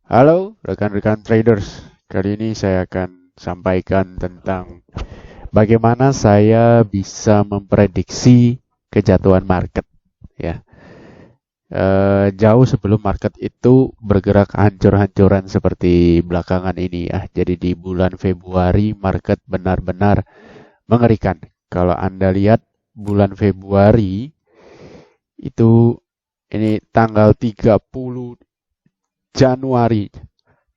Halo rekan-rekan traders, kali ini saya akan sampaikan tentang bagaimana saya bisa memprediksi kejatuhan market ya. Jauh sebelum market itu bergerak hancur-hancuran seperti belakangan ini ya. Jadi di bulan Februari market benar-benar mengerikan. Kalau Anda lihat bulan Februari itu ini tanggal 30 Januari.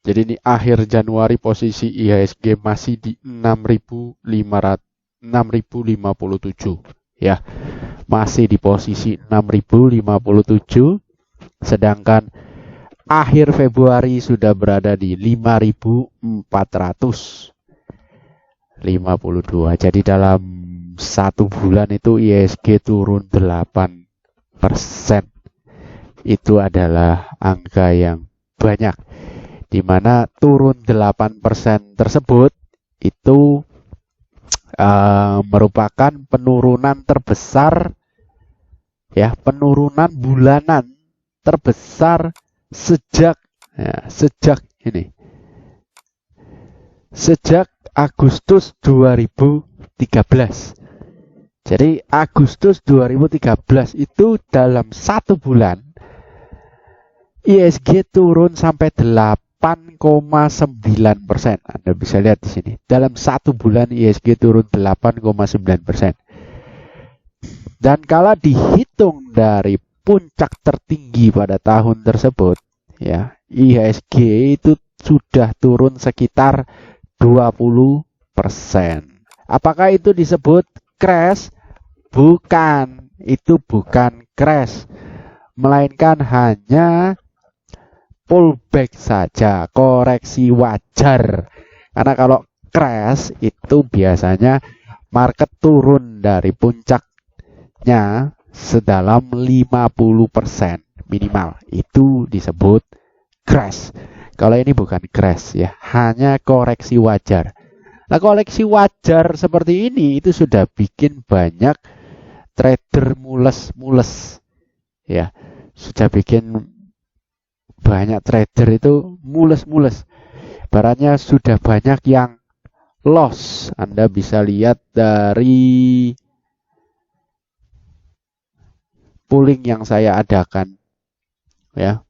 Jadi ini akhir Januari posisi IHSG masih di 6.557 ya. Masih di posisi 6.057, sedangkan akhir Februari sudah berada di 5.452. Jadi dalam satu bulan itu IHSG turun 8%. Itu adalah angka yang banyak, di mana turun 8% tersebut itu merupakan penurunan terbesar ya, penurunan bulanan terbesar sejak sejak Agustus 2013. Jadi Agustus 2013 itu dalam satu bulan ISG turun sampai 8,9%. Anda bisa lihat di sini. Dalam satu bulan ISG turun 8,9%. Dan kalau dihitung dari puncak tertinggi pada tahun tersebut, ya, IHSG itu sudah turun sekitar 20%. Apakah itu disebut crash? Bukan, itu bukan crash, melainkan hanya pullback saja, koreksi wajar. Karena kalau crash itu biasanya market turun dari puncaknya sedalam 50% minimal. Itu disebut crash. Kalau ini bukan crash ya, hanya koreksi wajar. Nah, koreksi wajar seperti ini itu sudah bikin banyak trader mules-mules ya. Sudah bikin banyak trader itu mules-mules. Baratnya sudah banyak yang loss. Anda bisa lihat dari pooling yang saya adakan ya.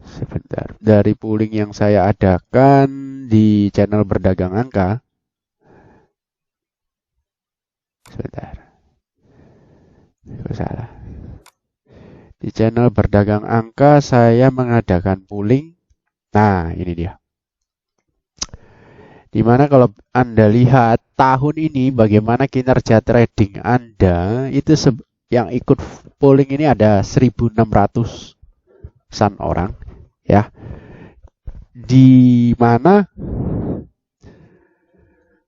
Sebentar. Dari pooling yang saya adakan di channel berdagang angka. Sebentar. Salah. Di channel berdagang angka saya mengadakan pooling. Nah, ini dia. Dimana kalau Anda lihat tahun ini bagaimana kinerja trading Anda itu yang ikut polling ini ada 1.600-an orang ya. Di mana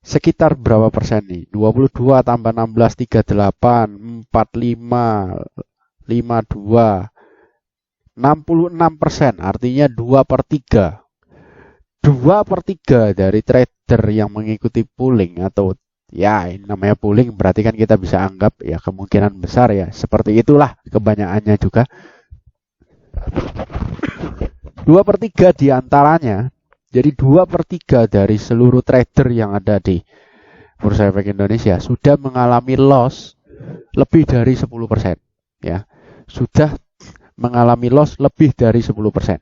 sekitar berapa persen nih? 22 tambah 16 38 45 52 66%, artinya 2/3. 2/3 dari trader yang mengikuti pooling, atau ya ini namanya pooling, berarti kan kita bisa anggap ya kemungkinan besar ya seperti itulah kebanyakannya juga. 2/3 diantaranya, jadi 2/3 dari seluruh trader yang ada di Bursa Efek Indonesia sudah mengalami loss lebih dari 10% ya. Sudah mengalami loss lebih dari 10%.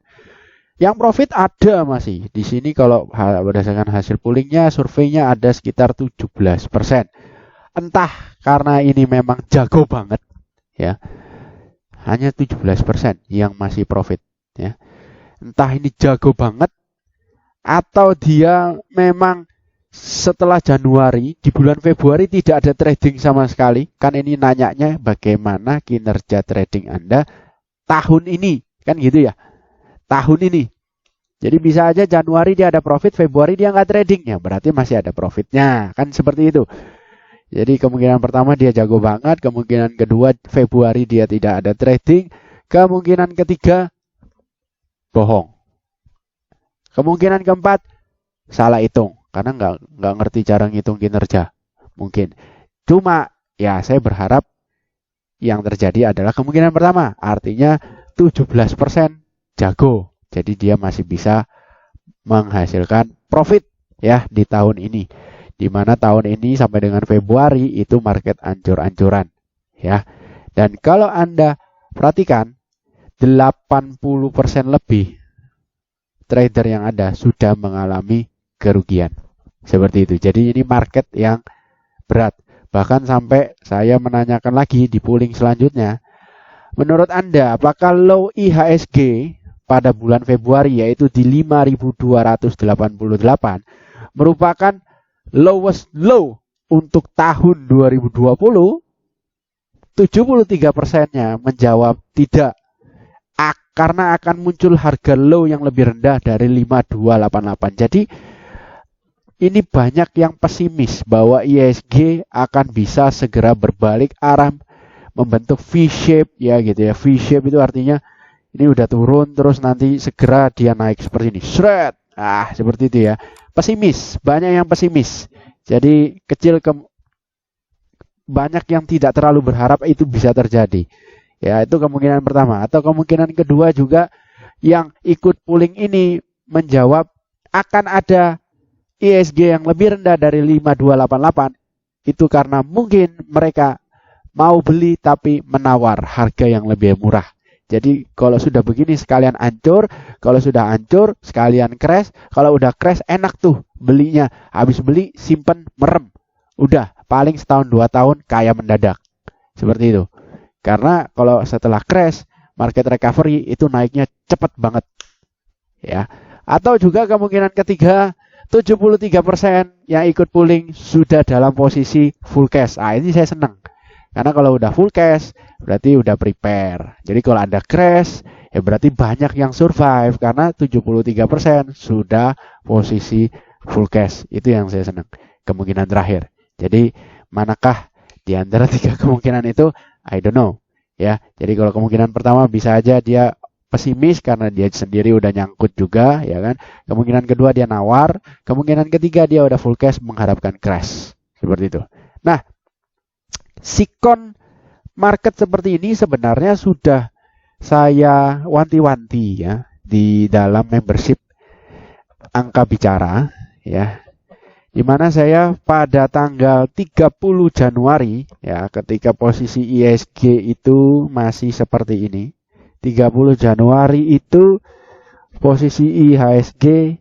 Yang profit ada masih. Di sini kalau berdasarkan hasil poolingnya, surveinya ada sekitar 17%. Entah karena ini memang jago banget ya. Hanya 17% yang masih profit ya. Entah ini jago banget atau dia memang setelah Januari, di bulan Februari tidak ada trading sama sekali. Kan ini nanyanya bagaimana kinerja trading Anda tahun ini, kan gitu ya. Tahun ini. Jadi bisa aja Januari dia ada profit, Februari dia nggak trading ya, berarti masih ada profitnya, kan seperti itu. Jadi kemungkinan pertama dia jago banget, kemungkinan kedua Februari dia tidak ada trading, kemungkinan ketiga bohong, kemungkinan keempat salah hitung karena nggak ngerti cara ngitung kinerja mungkin. Cuma ya saya berharap yang terjadi adalah kemungkinan pertama, artinya 17% jago. Jadi dia masih bisa menghasilkan profit ya di tahun ini. Di mana tahun ini sampai dengan Februari itu market ancur-ancuran ya. Dan kalau Anda perhatikan 80% lebih trader yang ada sudah mengalami kerugian. Seperti itu. Jadi ini market yang berat. Bahkan sampai saya menanyakan lagi di polling selanjutnya, menurut Anda apakah low IHSG pada bulan Februari yaitu di 5.288 merupakan lowest low untuk tahun 2020? 73%-nya menjawab tidak. Karena akan muncul harga low yang lebih rendah dari 5288. Jadi ini banyak yang pesimis bahwa IHSG akan bisa segera berbalik arah membentuk V-shape ya gitu ya. V-shape itu artinya ini udah turun terus nanti segera dia naik seperti ini. Shred. Seperti itu ya. Pesimis, banyak yang pesimis. Jadi banyak yang tidak terlalu berharap itu bisa terjadi. Ya, itu kemungkinan pertama. Atau kemungkinan kedua juga yang ikut polling ini menjawab akan ada IHSG yang lebih rendah dari 5288. Itu karena mungkin mereka mau beli tapi menawar harga yang lebih murah. Jadi kalau sudah begini sekalian hancur, kalau sudah hancur sekalian crash, kalau udah crash enak tuh belinya. Habis beli simpen merem. Udah paling setahun 2 tahun kaya mendadak. Seperti itu. Karena kalau setelah crash, market recovery itu naiknya cepat banget. Ya. Atau juga kemungkinan ketiga, 73% yang ikut pooling sudah dalam posisi full cash. Ini saya senang. Karena kalau udah full cash, berarti udah prepare. Jadi kalau ada crash, ya berarti banyak yang survive. Karena 73% sudah posisi full cash. Itu yang saya senang. Kemungkinan terakhir. Jadi manakah di antara 3 kemungkinan itu? I don't know. Ya, jadi kalau kemungkinan pertama bisa aja dia pesimis karena dia sendiri udah nyangkut juga, ya kan. Kemungkinan kedua dia nawar, kemungkinan ketiga dia udah full cash mengharapkan crash. Seperti itu. Nah, sikon market seperti ini sebenarnya sudah saya wanti-wanti ya di dalam membership angka bicara ya. Di mana saya pada tanggal 30 Januari ya ketika posisi IHSG itu masih seperti ini. 30 Januari itu posisi IHSG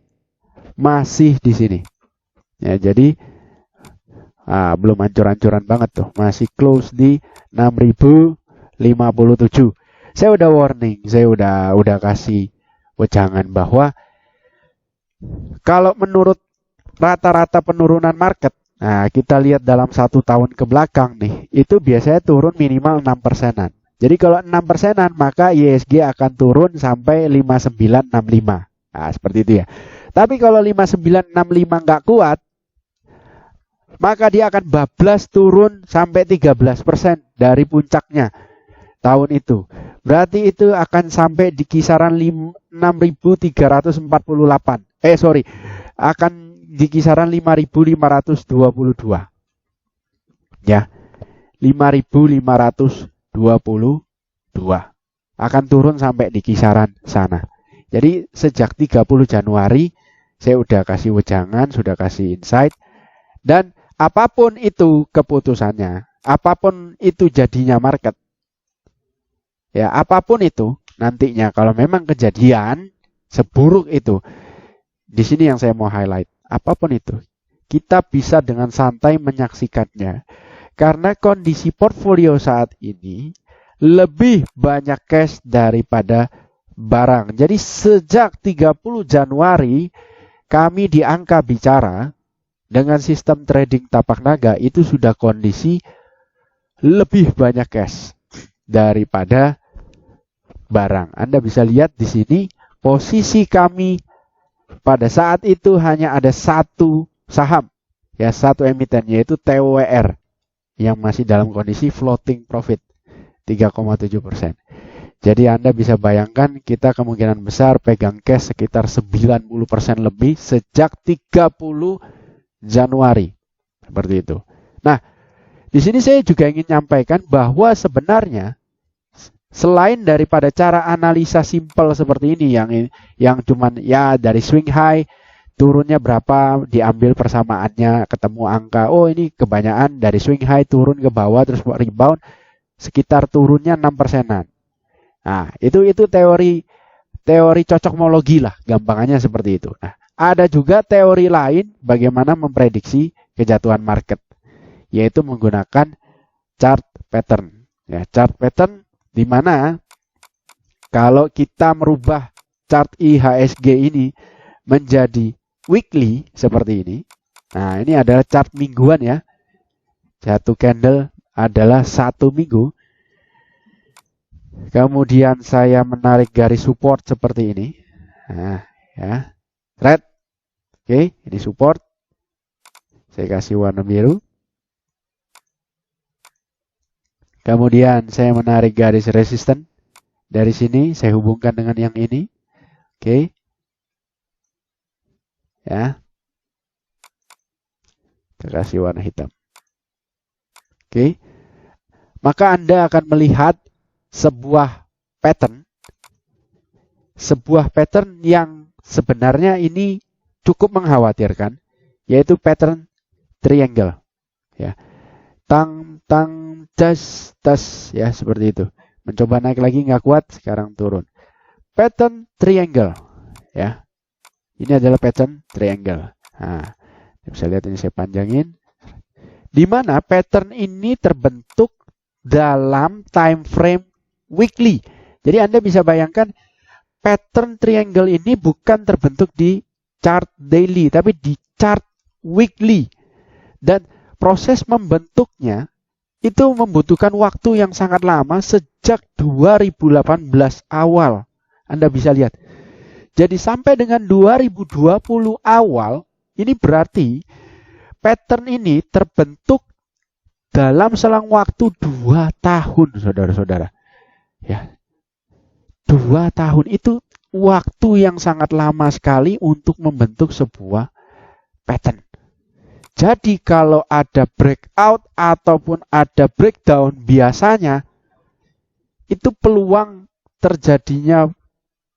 masih di sini. Ya, jadi belum hancur-hancuran banget tuh, masih close di 6057. Saya udah warning, saya udah kasih wejangan bahwa kalau menurut rata-rata penurunan market, nah kita lihat dalam 1 tahun ke belakang nih, itu biasanya turun minimal 6%-an. Jadi kalau 6%-an maka IHSG akan turun sampai 5965. Nah, seperti itu ya. Tapi kalau 5965 nggak kuat, maka dia akan bablas turun sampai 13% dari puncaknya tahun itu. Berarti itu akan sampai di kisaran 6348. Akan di kisaran 5522. Ya. 5522. Akan turun sampai di kisaran sana. Jadi sejak 30 Januari saya udah kasih wejangan, sudah kasih insight, dan apapun itu keputusannya, apapun itu jadinya market, ya apapun itu nantinya kalau memang kejadian seburuk itu, di sini yang saya mau highlight, apapun itu kita bisa dengan santai menyaksikannya karena kondisi portfolio saat ini lebih banyak cash daripada barang. Jadi sejak 30 Januari kami di angka bicara dengan sistem trading tapak naga itu sudah kondisi lebih banyak cash daripada barang. Anda bisa lihat di sini posisi kami pada saat itu hanya ada satu saham, ya satu emiten yaitu TWR yang masih dalam kondisi floating profit 3,7%. Jadi Anda bisa bayangkan kita kemungkinan besar pegang cash sekitar 90% lebih sejak 30 Januari. Seperti itu. Nah, Di sini saya juga ingin nyampaikan bahwa sebenarnya selain daripada cara analisa simpel seperti ini yang cuman ya dari swing high turunnya berapa diambil persamaannya ketemu angka, oh ini kebanyakan dari swing high turun ke bawah terus rebound sekitar turunnya 6%-an. Nah, itu teori cocokmologi lah, gampangannya seperti itu. Nah, ada juga teori lain bagaimana memprediksi kejatuhan market, yaitu menggunakan chart pattern. Ya, chart pattern di mana kalau kita merubah chart IHSG ini menjadi weekly seperti ini. Nah, ini adalah chart mingguan ya. Satu candle adalah 1 minggu. Kemudian saya menarik garis support seperti ini. Nah, ya. Red. Oke, ini support. Saya kasih warna biru. Kemudian saya menarik garis resisten. Dari sini saya hubungkan dengan yang ini. Oke. Ya. Saya kasih warna hitam. Oke. Maka Anda akan melihat sebuah pattern yang sebenarnya ini cukup mengkhawatirkan, yaitu pattern triangle ya. Tang tas ya, seperti itu. Mencoba naik lagi nggak kuat, sekarang turun. Pattern triangle ya. Ini adalah pattern triangle. Nah, bisa lihat ini saya panjangin. Di mana pattern ini terbentuk dalam time frame weekly. Jadi Anda bisa bayangkan pattern triangle ini bukan terbentuk di chart daily, tapi di chart weekly. Dan proses membentuknya itu membutuhkan waktu yang sangat lama sejak 2018 awal. Anda bisa lihat. Jadi sampai dengan 2020 awal, ini berarti pattern ini terbentuk dalam selang waktu 2 tahun, saudara-saudara. Ya, 2 tahun itu waktu yang sangat lama sekali untuk membentuk sebuah pattern. Jadi kalau ada breakout ataupun ada breakdown, biasanya itu peluang terjadinya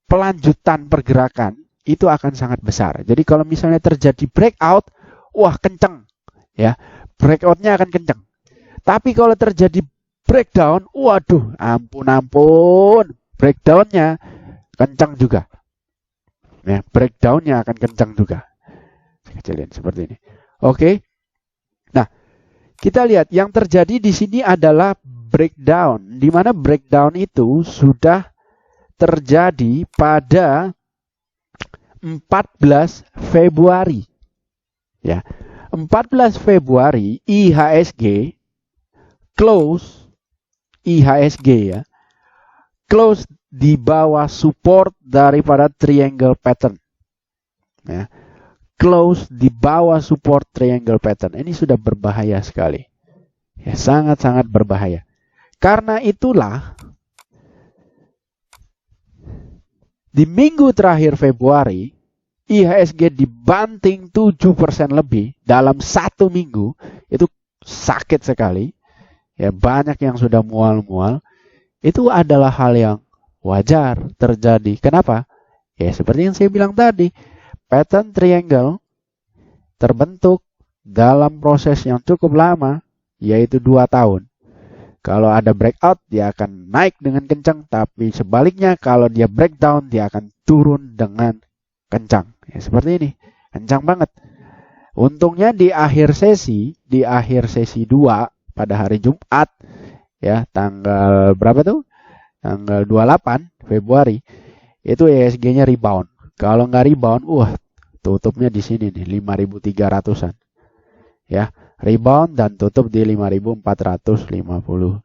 pelanjutan pergerakan itu akan sangat besar. Jadi kalau misalnya terjadi breakout, wah kenceng ya, breakoutnya akan kenceng. Tapi kalau terjadi breakdown, waduh, ampun, breakdownnya kencang juga. Ya, breakdownnya akan kencang juga. Saya kecilin seperti ini. Oke. Nah, kita lihat yang terjadi di sini adalah breakdown, di mana breakdown itu sudah terjadi pada 14 Februari. Ya. 14 Februari IHSG close IHSG ya, close di bawah support daripada triangle pattern. Ya. Close di bawah support triangle pattern. Ini sudah berbahaya sekali. Ya, sangat-sangat berbahaya. Karena itulah di minggu terakhir Februari IHSG dibanting 7% lebih dalam 1 minggu. Itu sakit sekali. Ya, banyak yang sudah mual-mual. Itu adalah hal yang wajar terjadi. Kenapa? Ya, seperti yang saya bilang tadi, pattern triangle terbentuk dalam proses yang cukup lama, yaitu 2 tahun. Kalau ada breakout, dia akan naik dengan kencang, tapi sebaliknya kalau dia breakdown, dia akan turun dengan kencang. Ya, seperti ini, kencang banget. Untungnya di akhir sesi 2 pada hari Jumat, ya tanggal berapa tuh? Tanggal 28 Februari, itu IHSG-nya rebound. Kalau nggak rebound, tutupnya di sini nih 5.300-an. Ya, rebound dan tutup di 5.452.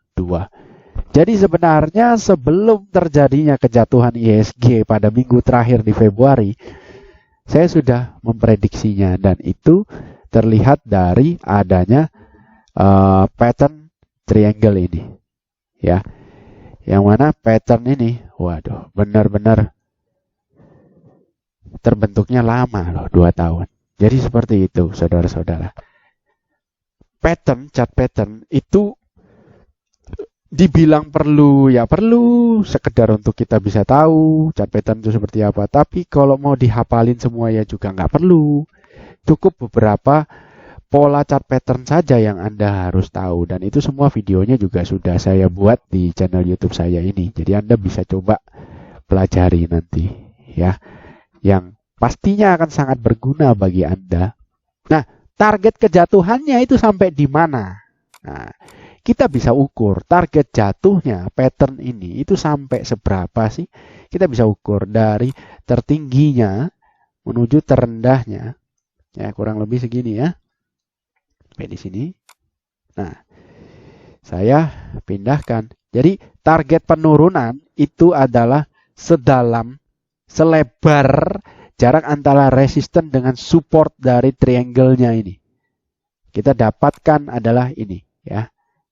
Jadi sebenarnya sebelum terjadinya kejatuhan IHSG pada minggu terakhir di Februari, saya sudah memprediksinya, dan itu terlihat dari adanya pattern triangle ini. Ya. Yang mana pattern ini, waduh, benar-benar terbentuknya lama loh, 2 tahun. Jadi seperti itu, saudara-saudara. chart pattern itu dibilang perlu, ya perlu sekedar untuk kita bisa tahu chart pattern itu seperti apa. Tapi kalau mau dihafalin semua ya juga nggak perlu. Cukup beberapa pola chart pattern saja yang Anda harus tahu. Dan itu semua videonya juga sudah saya buat di channel YouTube saya ini. Jadi Anda bisa coba pelajari nanti ya. Yang pastinya akan sangat berguna bagi Anda. Nah, target kejatuhannya itu sampai di mana? Nah, kita bisa ukur target jatuhnya pattern ini itu sampai seberapa sih? Kita bisa ukur dari tertingginya menuju terendahnya. Ya, kurang lebih segini ya. Sampai di sini. Nah, saya pindahkan. Jadi target penurunan itu adalah selebar jarak antara resisten dengan support dari triangle-nya ini. Kita dapatkan adalah ini ya.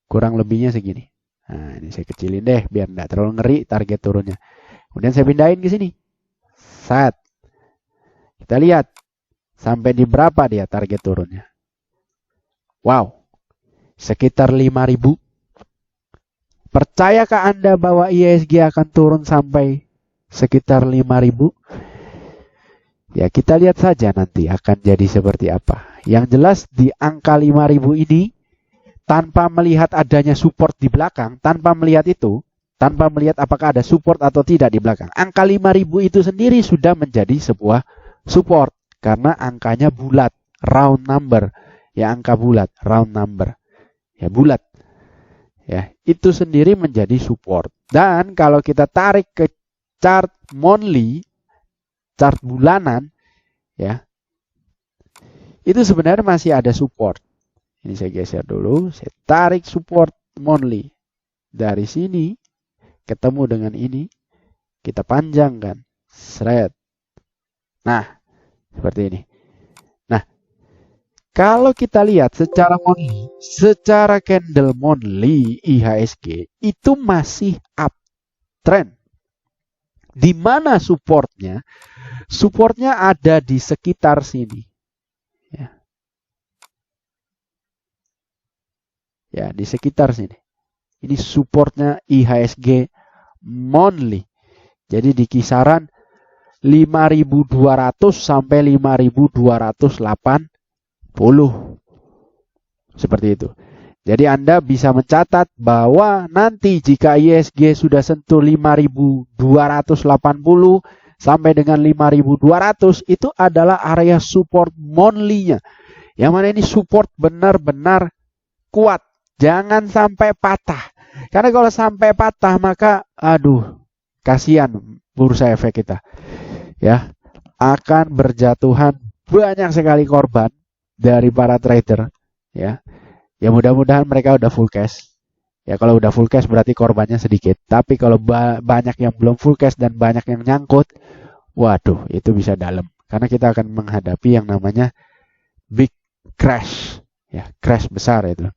Kurang lebihnya segini. Nah, ini saya kecilin deh biar tidak terlalu ngeri target turunnya. Kemudian saya pindahin ke sini. Set. Kita lihat sampai di berapa dia target turunnya. Wow. Sekitar 5.000. Percayakah Anda bahwa IHSG akan turun sampai sekitar 5.000? Ya, kita lihat saja nanti akan jadi seperti apa. Yang jelas di angka 5.000 ini tanpa melihat adanya support di belakang, tanpa melihat apakah ada support atau tidak di belakang. Angka 5.000 itu sendiri sudah menjadi sebuah support karena angkanya bulat, round number. Ya, angka bulat, round number. Ya, bulat. Ya, itu sendiri menjadi support. Dan kalau kita tarik ke chart monthly, chart bulanan, ya, itu sebenarnya masih ada support. Ini saya geser dulu, saya tarik support monthly. Dari sini, ketemu dengan ini, kita panjangkan. Seret. Nah, seperti ini. Nah, kalau kita lihat secara monthly, secara candle monthly IHSG, itu masih uptrend. Di mana supportnya? Supportnya ada di sekitar sini. Ya, di sekitar sini. Ini supportnya IHSG monthly. Jadi di kisaran 5.200 sampai 5.280. Seperti itu. Jadi Anda bisa mencatat bahwa nanti jika IHSG sudah sentuh 5.280 sampai dengan 5.200 itu adalah area support monthly-nya. Yang mana ini support benar-benar kuat. Jangan sampai patah. Karena kalau sampai patah maka kasihan bursa efek kita. Ya, akan berjatuhan banyak sekali korban dari para trader, ya. Ya mudah-mudahan mereka udah full cash. Ya kalau udah full cash berarti korbannya sedikit. Tapi kalau banyak yang belum full cash dan banyak yang nyangkut, waduh, itu bisa dalam. Karena kita akan menghadapi yang namanya big crash. Ya, crash besar itu.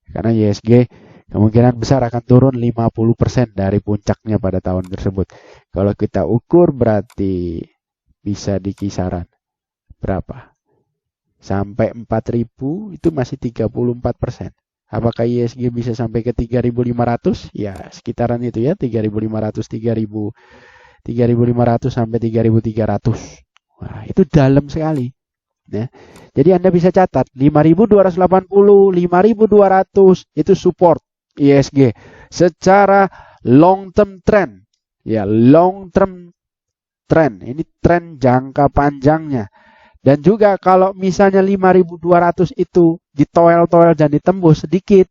Karena IHSG kemungkinan besar akan turun 50% dari puncaknya pada tahun tersebut. Kalau kita ukur berarti bisa di kisaran berapa? Sampai 4.000 itu masih 34%. Apakah IHSG bisa sampai ke 3.500? Ya, sekitaran itu ya, 3.500 sampai 3.300. Wah, itu dalam sekali. Ya. Jadi Anda bisa catat 5.280, 5.200 itu support IHSG secara long term trend. Ya, long term trend. Ini tren jangka panjangnya. Dan juga kalau misalnya 5.200 itu ditoel-toel dan ditembus sedikit,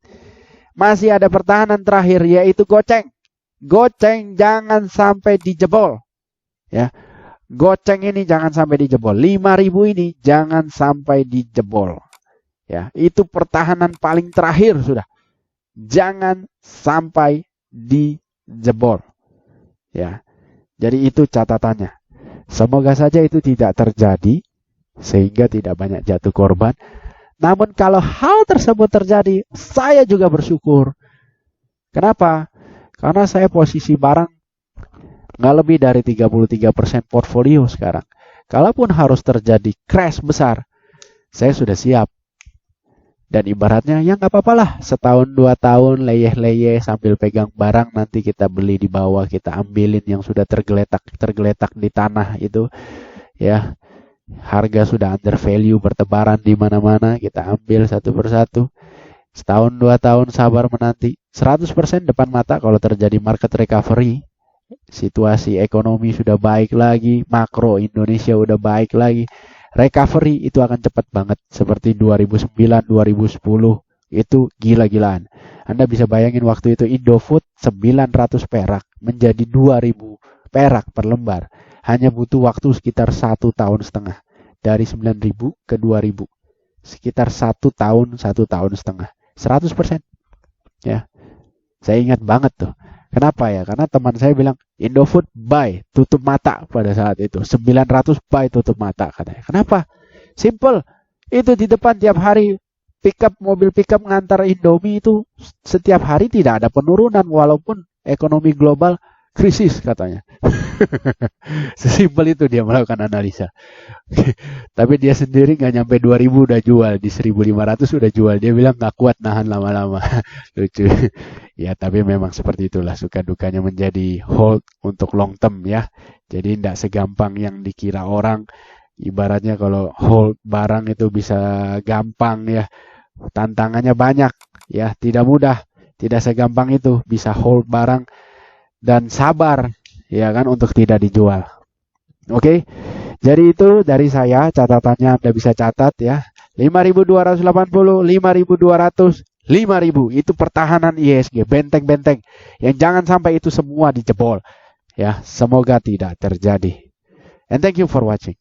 masih ada pertahanan terakhir yaitu goceng. Goceng jangan sampai dijebol. Ya. Goceng ini jangan sampai dijebol. 5.000 ini jangan sampai dijebol. Ya, itu pertahanan paling terakhir sudah. Jangan sampai dijebol. Ya. Jadi itu catatannya. Semoga saja itu tidak terjadi sehingga tidak banyak jatuh korban. Namun kalau hal tersebut terjadi, saya juga bersyukur. Kenapa? Karena saya posisi barang nggak lebih dari 33% portfolio sekarang. Kalaupun harus terjadi crash besar, saya sudah siap. Dan ibaratnya ya nggak apa-apa lah, setahun 2 tahun leyeh-leyeh sambil pegang barang, nanti kita beli di bawah, kita ambilin yang sudah tergeletak di tanah itu ya, harga sudah under value bertebaran di mana-mana, kita ambil satu persatu. Setahun 2 tahun sabar menanti, 100% depan mata kalau terjadi market recovery, situasi ekonomi sudah baik lagi, makro Indonesia udah baik lagi, recovery itu akan cepat banget seperti 2009, 2010 itu gila-gilaan. Anda bisa bayangin waktu itu Indofood 900 perak menjadi 2000 perak per lembar. Hanya butuh waktu sekitar 1,5 tahun, dari 9.000 ke 2.000. Sekitar 1 tahun, 1,5 tahun. 100%. Ya. Saya ingat banget tuh. Kenapa ya? Karena teman saya bilang, Indofood buy, tutup mata pada saat itu. 900 buy, tutup mata katanya. Kenapa? Simple. Itu di depan tiap hari mobil pickup ngantar Indomie itu setiap hari tidak ada penurunan walaupun ekonomi global krisis katanya. Sesimpel itu dia melakukan analisa. Tapi dia sendiri nggak nyampe 2000 udah jual, di 1500 udah jual. Dia bilang nggak kuat nahan lama-lama. Lucu. Ya tapi memang seperti itulah suka dukanya menjadi hold untuk long term ya. Jadi tidak segampang yang dikira orang. Ibaratnya kalau hold barang itu bisa gampang ya. Tantangannya banyak ya, tidak mudah. Tidak segampang itu bisa hold barang dan sabar ya kan untuk tidak dijual. Oke. Jadi itu dari saya, catatannya Anda bisa catat ya. 5.280, 5.200, 5.000 itu pertahanan IHSG, benteng-benteng yang jangan sampai itu semua dijebol. Ya, semoga tidak terjadi. And thank you for watching.